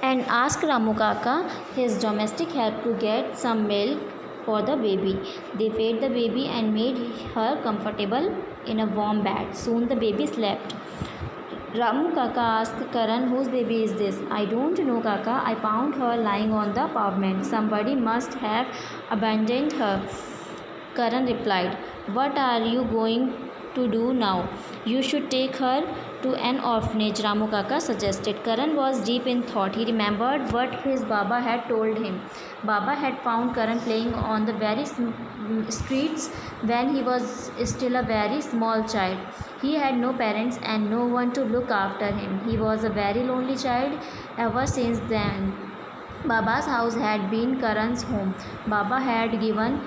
and asked Ramu Kaka his domestic help to get some milk for the baby. They fed the baby and made her comfortable in a warm bed. Soon the baby slept. Ramu Kaka asked Karan, whose baby is this? I don't know, Kaka. I found her lying on the pavement. Somebody must have abandoned her. Karan replied, what are you going to do now? You should take her to an orphanage, Ramu Kaka suggested. Karan was deep in thought. He remembered what his Baba had told him. Baba had found Karan playing on the very streets when he was still a very small child. He had no parents and no one to look after him. He was a very lonely child ever since then. Baba's house had been Karan's home. Baba had given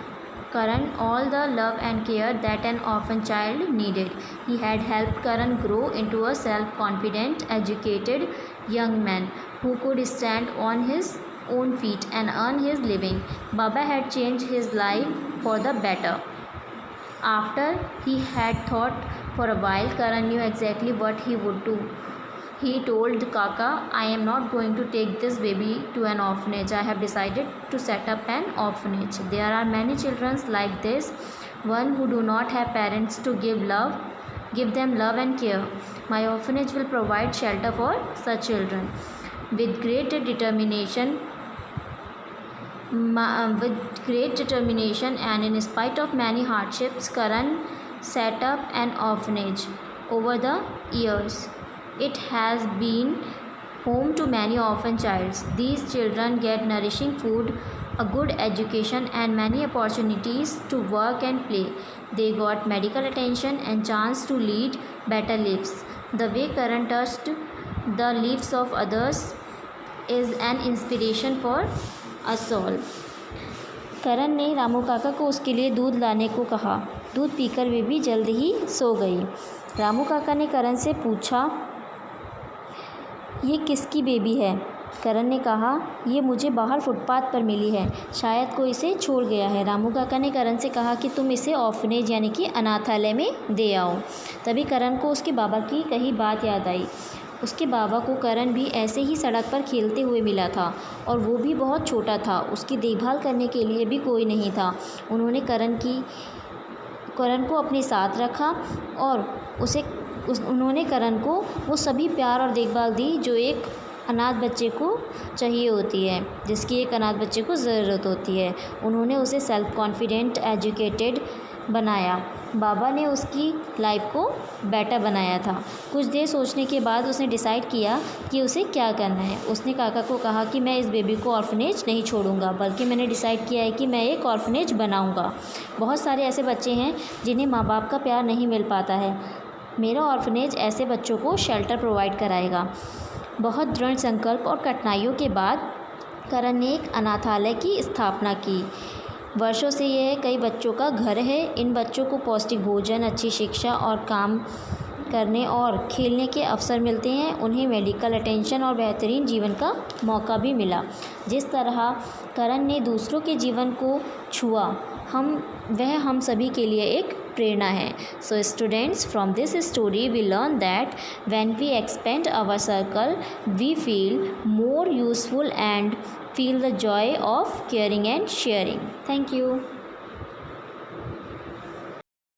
Karan all the love and care that an orphan child needed. He had helped Karan grow into a self-confident, educated young man who could stand on his own feet and earn his living. Baba had changed his life for the better. After he had thought for a while, Karan knew exactly what he would do. He told Kaka, I am not going to take this baby to an orphanage. I have decided to set up an orphanage. There are many children like this, one who do not have parents to give them love and care. My orphanage will provide shelter for such children. With great determination and in spite of many hardships, Karan set up an orphanage. Over the years, it has been home to many orphan children. These children get nourishing food, a good education and many opportunities to work and play. They got medical attention and chance to lead better lives. The way Karan touched the lives of others is an inspiration for us all. करण ने रामू काका को उसके लिए दूध लाने को कहा। दूध पीकर वे भी जल्द ही सो गई। रामू काका ने करण से पूछा, ये किसकी बेबी है? करण ने कहा, ये मुझे बाहर फुटपाथ पर मिली है, शायद कोई इसे छोड़ गया है। रामू काका ने करण से कहा कि तुम इसे ऑर्फनेज यानी कि अनाथालय में दे आओ। तभी करण को उसके बाबा की कही बात याद आई। उसके बाबा को करण भी ऐसे ही सड़क पर खेलते हुए मिला था और वो भी बहुत छोटा था। उसकी देखभाल करने के लिए भी कोई नहीं था। उन्होंने करण को अपने साथ रखा और उन्होंने करण को वो सभी प्यार और देखभाल दी जो एक अनाथ बच्चे को चाहिए होती है, जिसकी एक अनाथ बच्चे को ज़रूरत होती है। उन्होंने उसे सेल्फ कॉन्फिडेंट, एजुकेटेड बनाया। बाबा ने उसकी लाइफ को बेटर बनाया था। कुछ देर सोचने के बाद उसने डिसाइड किया कि उसे क्या करना है। उसने काका को कहा कि मैं इस बेबी को ऑर्फनेज नहीं छोड़ूंगा, बल्कि मैंने डिसाइड किया है कि मैं एक ऑर्फनेज बनाऊंगा। बहुत सारे ऐसे बच्चे हैं जिन्हें माँ बाप का प्यार नहीं मिल पाता है। मेरा ऑर्फनेज ऐसे बच्चों को शेल्टर प्रोवाइड कराएगा। बहुत दृढ़ संकल्प और कठिनाइयों के बाद करण ने एक अनाथालय की स्थापना की। वर्षों से यह कई बच्चों का घर है। इन बच्चों को पौष्टिक भोजन, अच्छी शिक्षा और काम करने और खेलने के अवसर मिलते हैं। उन्हें मेडिकल अटेंशन और बेहतरीन जीवन का मौका भी मिला। जिस तरह करण ने दूसरों के जीवन को छुआ, वह हम सभी के लिए एक प्रेरणा है। So students, from this story we learn that when we expand our circle we feel more useful and feel the joy of caring and sharing. Thank you.